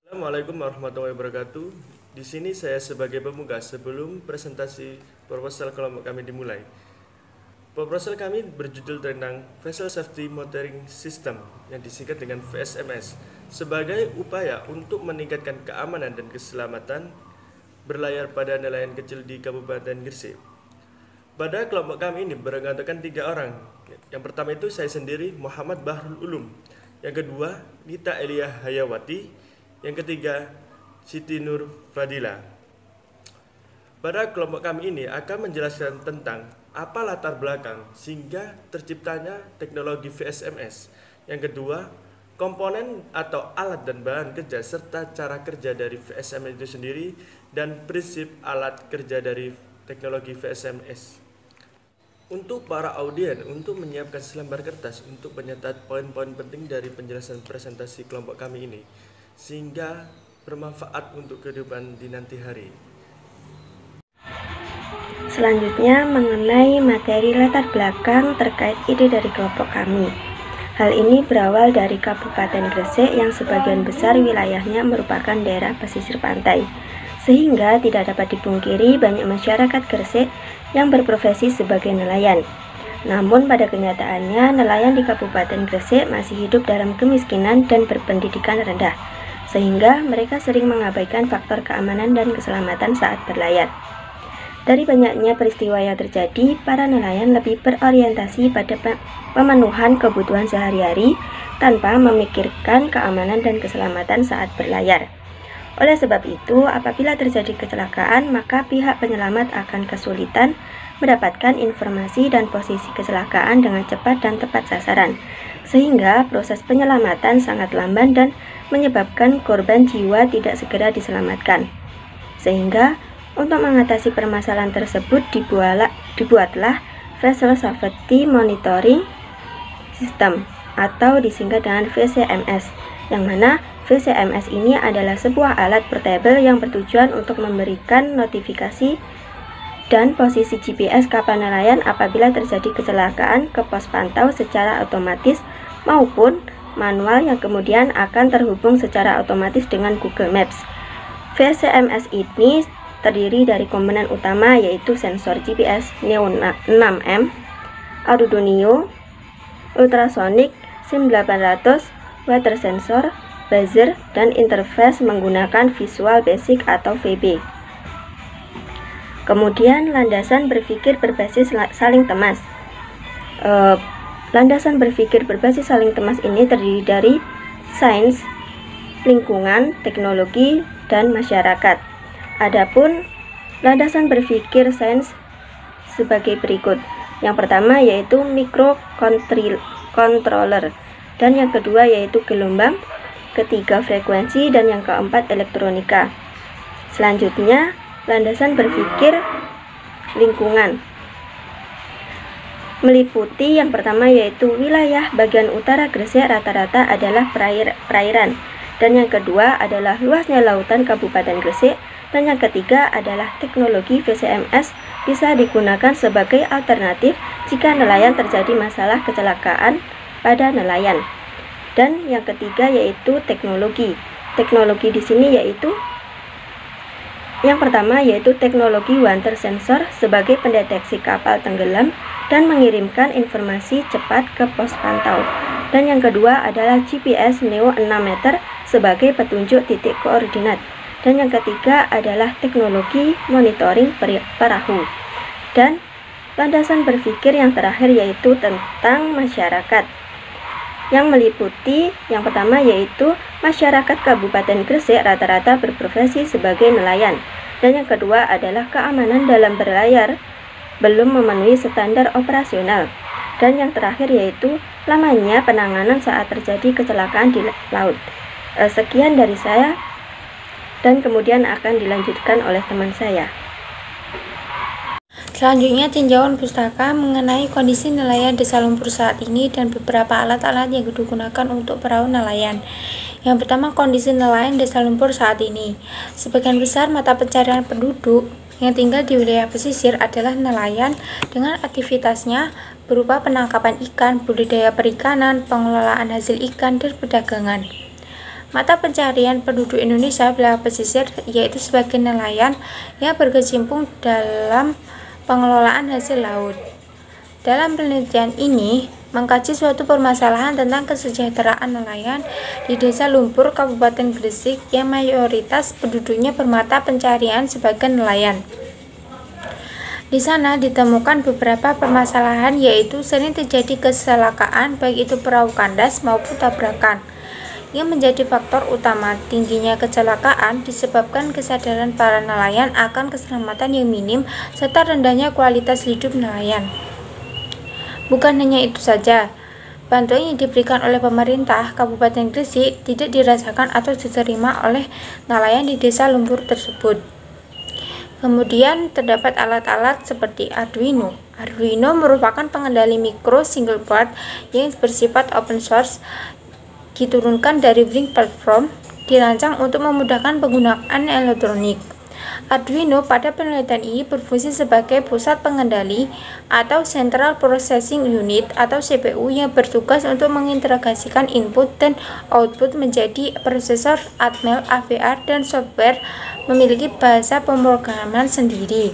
Assalamualaikum warahmatullahi wabarakatuh. Di sini saya sebagai pembuka sebelum presentasi proposal kelompok kami dimulai. Proposal kami berjudul tentang Vessel Safety Monitoring System yang disingkat dengan VSMS sebagai upaya untuk meningkatkan keamanan dan keselamatan berlayar pada nelayan kecil di Kabupaten Gresik. Pada kelompok kami ini beranggotakan 3 orang. Yang pertama itu saya sendiri, Muhammad Bahrul Ulum. Yang kedua, Nita Elia Hayawati. Yang ketiga, Siti Nur Fadila. Pada kelompok kami ini akan menjelaskan tentang apa latar belakang sehingga terciptanya teknologi VSMS. Yang kedua, komponen atau alat dan bahan kerja serta cara kerja dari VSMS itu sendiri dan prinsip alat kerja dari teknologi VSMS. Untuk para audien, untuk menyiapkan selembar kertas untuk mencatat poin-poin penting dari penjelasan presentasi kelompok kami ini, sehingga bermanfaat untuk kehidupan di nanti hari. Selanjutnya mengenai materi latar belakang terkait ide dari kelompok kami. Hal ini berawal dari Kabupaten Gresik yang sebagian besar wilayahnya merupakan daerah pesisir pantai, sehingga tidak dapat dipungkiri banyak masyarakat Gresik yang berprofesi sebagai nelayan. Namun pada kenyataannya nelayan di Kabupaten Gresik masih hidup dalam kemiskinan dan berpendidikan rendah, sehingga mereka sering mengabaikan faktor keamanan dan keselamatan saat berlayar. Dari banyaknya peristiwa yang terjadi, para nelayan lebih berorientasi pada pemenuhan kebutuhan sehari-hari tanpa memikirkan keamanan dan keselamatan saat berlayar. Oleh sebab itu, apabila terjadi kecelakaan, maka pihak penyelamat akan kesulitan mendapatkan informasi dan posisi kecelakaan dengan cepat dan tepat sasaran, sehingga proses penyelamatan sangat lamban dan menyebabkan korban jiwa tidak segera diselamatkan. Sehingga untuk mengatasi permasalahan tersebut dibuatlah Vessel Safety Monitoring System atau disingkat dengan VCMS, yang mana VCMS ini adalah sebuah alat portable yang bertujuan untuk memberikan notifikasi dan posisi GPS kapal nelayan apabila terjadi kecelakaan ke pos pantau secara otomatis maupun manual yang kemudian akan terhubung secara otomatis dengan Google Maps. VCMS ini terdiri dari komponen utama yaitu sensor GPS Neo 6M, Arduino, ultrasonic, SIM 800, water sensor, buzzer, dan interface menggunakan Visual Basic atau VB. Kemudian landasan berpikir berbasis saling temas. Landasan berpikir berbasis saling temas ini terdiri dari sains, lingkungan, teknologi, dan masyarakat. Adapun landasan berpikir sains sebagai berikut. Yang pertama yaitu microcontroller, dan yang kedua yaitu gelombang, ketiga frekuensi, dan yang keempat elektronika. Selanjutnya, landasan berpikir lingkungan meliputi yang pertama yaitu wilayah bagian utara Gresik rata-rata adalah perairan, dan yang kedua adalah luasnya lautan Kabupaten Gresik, dan yang ketiga adalah teknologi VCMS bisa digunakan sebagai alternatif jika nelayan terjadi masalah kecelakaan pada nelayan. Dan yang ketiga yaitu teknologi. Teknologi di sini yaitu yang pertama yaitu teknologi water sensor sebagai pendeteksi kapal tenggelam dan mengirimkan informasi cepat ke pos pantau. Dan yang kedua adalah GPS Neo 6 meter sebagai petunjuk titik koordinat. Dan yang ketiga adalah teknologi monitoring perahu. Dan landasan berpikir yang terakhir yaitu tentang masyarakat, yang meliputi yang pertama yaitu masyarakat Kabupaten Gresik rata-rata berprofesi sebagai nelayan, dan yang kedua adalah keamanan dalam berlayar belum memenuhi standar operasional, dan yang terakhir yaitu lamanya penanganan saat terjadi kecelakaan di laut. Sekian dari saya, dan kemudian akan dilanjutkan oleh teman saya. Selanjutnya tinjauan pustaka mengenai kondisi nelayan Desa Lumpur saat ini dan beberapa alat-alat yang digunakan untuk perahu nelayan. Yang pertama, kondisi nelayan Desa Lumpur saat ini. Sebagian besar mata pencarian penduduk yang tinggal di wilayah pesisir adalah nelayan dengan aktivitasnya berupa penangkapan ikan, budidaya perikanan, pengelolaan hasil ikan, dan perdagangan. Mata pencarian penduduk Indonesia wilayah pesisir yaitu sebagai nelayan yang berkecimpung dalam pengelolaan hasil laut. Dalam penelitian ini, mengkaji suatu permasalahan tentang kesejahteraan nelayan di Desa Lumpur, Kabupaten Gresik yang mayoritas penduduknya bermata pencarian sebagai nelayan. Di sana ditemukan beberapa permasalahan yaitu sering terjadi kecelakaan baik itu perahu kandas maupun tabrakan. Yang menjadi faktor utama tingginya kecelakaan disebabkan kesadaran para nelayan akan keselamatan yang minim serta rendahnya kualitas hidup nelayan. Bukan hanya itu saja, bantuan yang diberikan oleh pemerintah Kabupaten Gresik tidak dirasakan atau diterima oleh nelayan di Desa Lumpur tersebut. Kemudian terdapat alat-alat seperti Arduino. Arduino merupakan pengendali mikro single board yang bersifat open source, diturunkan dari Brink Platform, dirancang untuk memudahkan penggunaan elektronik. Arduino pada penelitian ini berfungsi sebagai pusat pengendali atau Central Processing Unit atau CPU yang bertugas untuk mengintegrasikan input dan output menjadi prosesor Atmel, AVR, dan software memiliki bahasa pemrograman sendiri.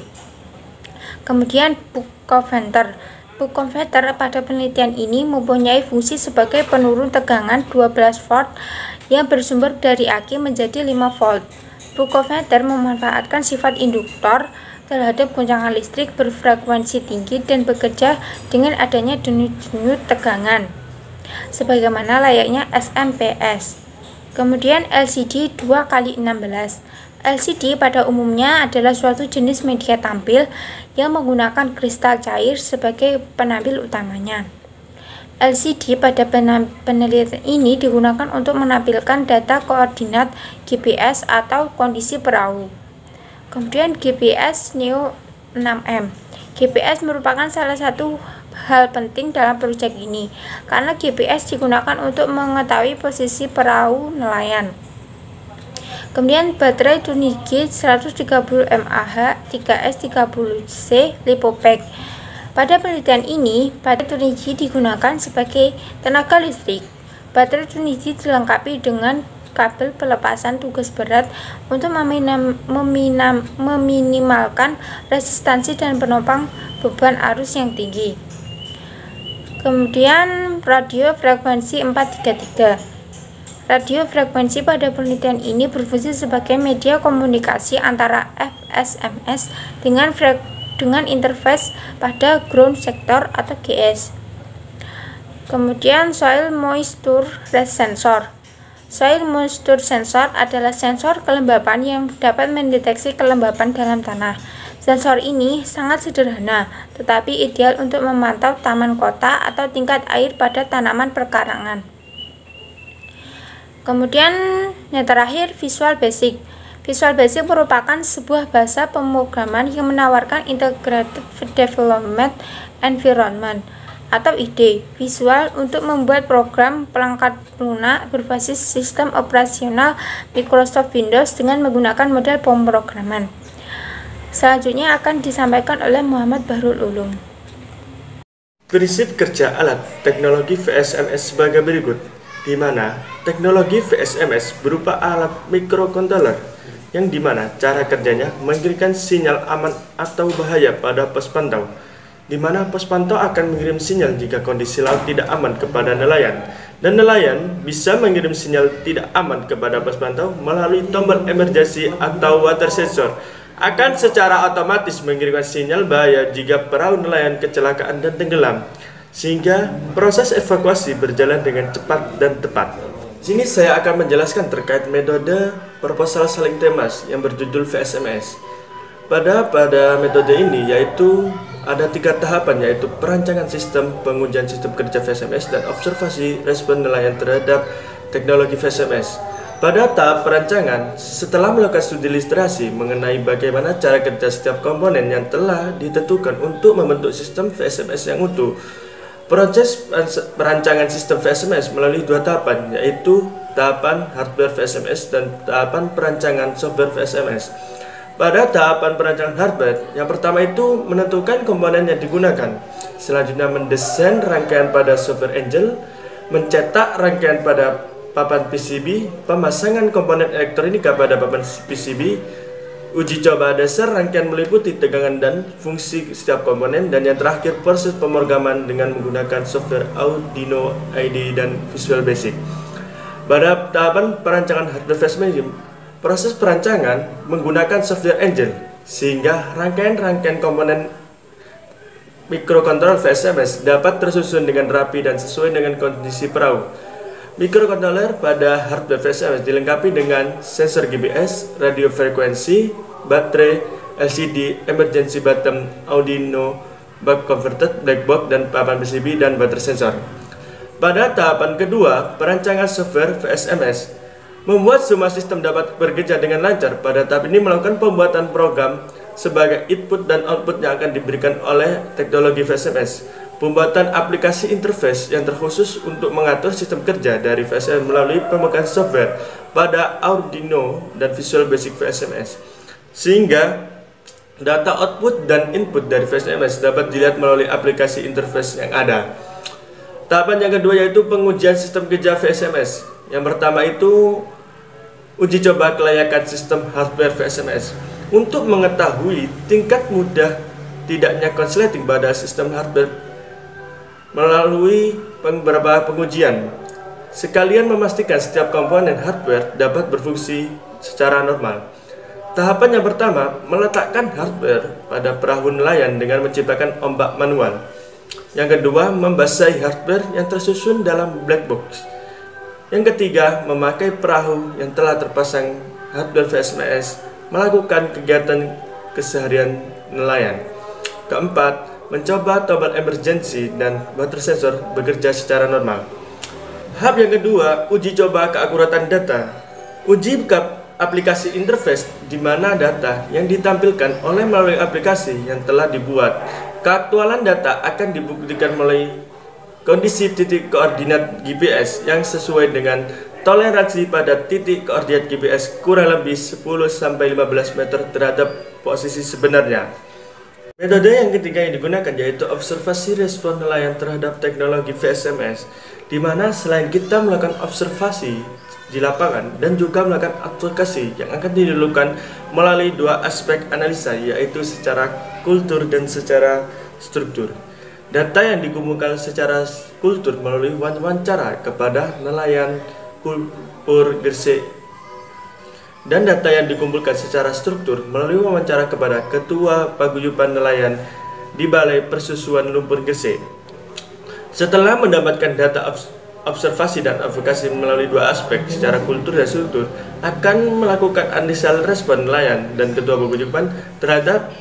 Kemudian buck converter. Buck converter pada penelitian ini mempunyai fungsi sebagai penurun tegangan 12 volt yang bersumber dari aki menjadi 5 volt. Buck converter memanfaatkan sifat induktor terhadap goncangan listrik berfrekuensi tinggi dan bekerja dengan adanya denyut tegangan, sebagaimana layaknya SMPS. Kemudian LCD 2x16. LCD pada umumnya adalah suatu jenis media tampil yang menggunakan kristal cair sebagai penampil utamanya. LCD pada penelitian ini digunakan untuk menampilkan data koordinat GPS atau kondisi perahu. Kemudian GPS Neo 6M. GPS merupakan salah satu hal penting dalam proyek ini karena GPS digunakan untuk mengetahui posisi perahu nelayan. Kemudian baterai Trinity 130 mAh 3S30C LiPoPack. Pada penelitian ini, baterai Trinity digunakan sebagai tenaga listrik. Baterai Trinity dilengkapi dengan kabel pelepasan tugas berat untuk meminimalkan resistansi dan penopang beban arus yang tinggi. Kemudian radio frekuensi 433. Radio frekuensi pada penelitian ini berfungsi sebagai media komunikasi antara FSMS dengan interface pada ground sector atau GS. Kemudian soil moisture sensor. Soil moisture sensor adalah sensor kelembapan yang dapat mendeteksi kelembapan dalam tanah. Sensor ini sangat sederhana, tetapi ideal untuk memantau taman kota atau tingkat air pada tanaman perkarangan. Kemudian yang terakhir, Visual Basic. Visual Basic merupakan sebuah bahasa pemrograman yang menawarkan Integrated Development Environment atau IDE visual untuk membuat program perangkat lunak berbasis sistem operasional Microsoft Windows dengan menggunakan model pemrograman. Selanjutnya akan disampaikan oleh Muhammad Bahrul Ulum. Prinsip kerja alat teknologi VSMS sebagai berikut, di mana teknologi VSMS berupa alat microcontroller yang dimana cara kerjanya mengirimkan sinyal aman atau bahaya pada pos pantau, di mana pos pantau akan mengirim sinyal jika kondisi laut tidak aman kepada nelayan, dan nelayan bisa mengirim sinyal tidak aman kepada pos pantau melalui tombol emergency atau water sensor, akan secara otomatis mengirimkan sinyal bahaya jika perahu nelayan kecelakaan dan tenggelam, sehingga proses evakuasi berjalan dengan cepat dan tepat. Sini saya akan menjelaskan terkait metode proposal saling temas yang berjudul VSMS. Pada metode ini yaitu ada 3 tahapan, yaitu perancangan sistem, pengujian sistem kerja VSMS, dan observasi respon nelayan terhadap teknologi VSMS. Pada tahap perancangan, setelah melakukan studi ilustrasi mengenai bagaimana cara kerja setiap komponen yang telah ditentukan untuk membentuk sistem VSMS yang utuh, proses perancangan sistem VSMS melalui 2 tahapan, yaitu tahapan hardware VSMS dan tahapan perancangan software VSMS. Pada tahapan perancangan hardware, yang pertama itu menentukan komponen yang digunakan. Selanjutnya mendesain rangkaian pada software angel, mencetak rangkaian pada papan PCB, pemasangan komponen elektronika pada papan PCB, uji coba dasar rangkaian meliputi tegangan dan fungsi setiap komponen, dan yang terakhir proses pemrograman dengan menggunakan software Arduino IDE dan Visual Basic. Pada tahapan perancangan hardware flash memory, proses perancangan menggunakan software engine sehingga rangkaian-rangkaian komponen mikrokontroler VSMS dapat tersusun dengan rapi dan sesuai dengan kondisi perahu. Mikrokontroler pada hardware VSMS dilengkapi dengan sensor GPS, radio frekuensi, baterai, LCD, emergency button, Arduino, buck converter, black box, dan papan PCB dan baterai sensor. Pada tahapan kedua, perancangan software VSMS membuat semua sistem dapat bekerja dengan lancar. Pada tahap ini melakukan pembuatan program sebagai input dan output yang akan diberikan oleh teknologi VSMS. Pembuatan aplikasi interface yang terkhusus untuk mengatur sistem kerja dari VSMS melalui pemegang software pada Arduino dan Visual Basic VSMS, sehingga data output dan input dari VSMS dapat dilihat melalui aplikasi interface yang ada. Tahapan yang kedua yaitu pengujian sistem kerja VSMS. Yang pertama itu uji coba kelayakan sistem hardware VSMS. Untuk mengetahui tingkat mudah tidaknya konsleting pada sistem hardware melalui beberapa pengujian, sekalian memastikan setiap komponen hardware dapat berfungsi secara normal. Tahapan yang pertama, meletakkan hardware pada perahu nelayan dengan menciptakan ombak manual. Yang kedua, membasahi hardware yang tersusun dalam black box. Yang ketiga, memakai perahu yang telah terpasang hardware VSMS melakukan kegiatan keseharian nelayan. Keempat, mencoba tombol emergency dan baterai sensor bekerja secara normal. Hal yang kedua, uji coba keakuratan data. Uji aplikasi interface di mana data yang ditampilkan oleh melalui aplikasi yang telah dibuat. Keaktualan data akan dibuktikan melalui kondisi titik koordinat GPS yang sesuai dengan toleransi pada titik koordinat GPS kurang lebih 10-15 meter terhadap posisi sebenarnya. Metode yang ketiga yang digunakan yaitu observasi respon nelayan terhadap teknologi VSMS, di mana selain kita melakukan observasi di lapangan dan juga melakukan aplikasi yang akan dilakukan melalui dua aspek analisa, yaitu secara kultur dan secara struktur. Data yang dikumpulkan secara kultur melalui wawancara kepada nelayan Pur Gresik, dan data yang dikumpulkan secara struktur melalui wawancara kepada Ketua Paguyuban Nelayan di Balai Persusuan Lumpur Gresik. Setelah mendapatkan data observasi dan advokasi melalui dua aspek secara kultur dan struktur, akan melakukan analisa respon nelayan dan Ketua Paguyuban terhadap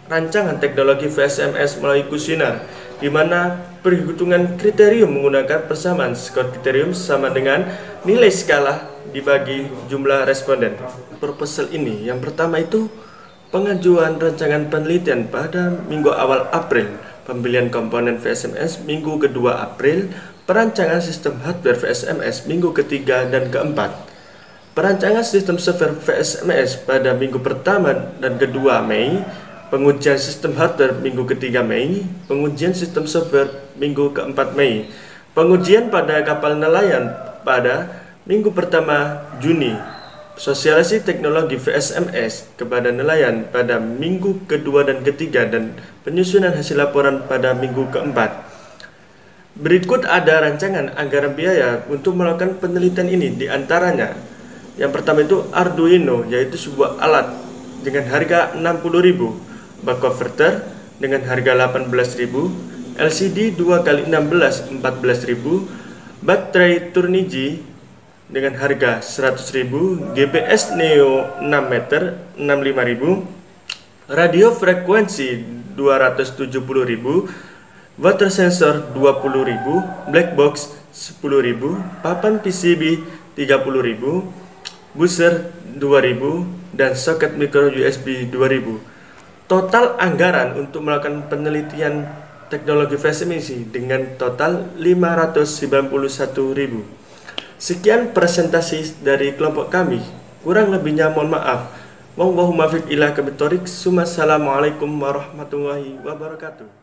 rancangan teknologi VSMS melalui kuesioner, di mana perhitungan kriterium menggunakan persamaan skor kriterium sama dengan nilai skala dibagi jumlah responden. Proposal ini yang pertama itu pengajuan rancangan penelitian pada minggu awal April, pembelian komponen VSMS minggu kedua April, perancangan sistem hardware VSMS minggu ketiga dan keempat, perancangan sistem software VSMS pada minggu pertama dan kedua Mei, pengujian sistem hardware minggu ketiga Mei, pengujian sistem software minggu keempat Mei, pengujian pada kapal nelayan pada minggu pertama Juni, sosialisasi teknologi VSMS kepada nelayan pada minggu kedua dan ketiga, dan penyusunan hasil laporan pada minggu keempat. Berikut ada rancangan anggaran biaya untuk melakukan penelitian ini, di antaranya yang pertama itu Arduino, yaitu sebuah alat dengan harga 60.000, buck converter dengan harga 18.000, LCD 2x16 14.000, baterai Turnigi dengan harga 100.000, GPS Neo 6 meter 65.000, radio frekuensi 270.000, baterai sensor 20.000, black box 10.000, papan PCB 30.000, buzzer 2.000, dan soket micro USB 2.000. Total anggaran untuk melakukan penelitian teknologi VSMS dengan total 591.000. Sekian presentasi dari kelompok kami. Kurang lebihnya mohon maaf. Wassalamualaikum warahmatullahi wabarakatuh.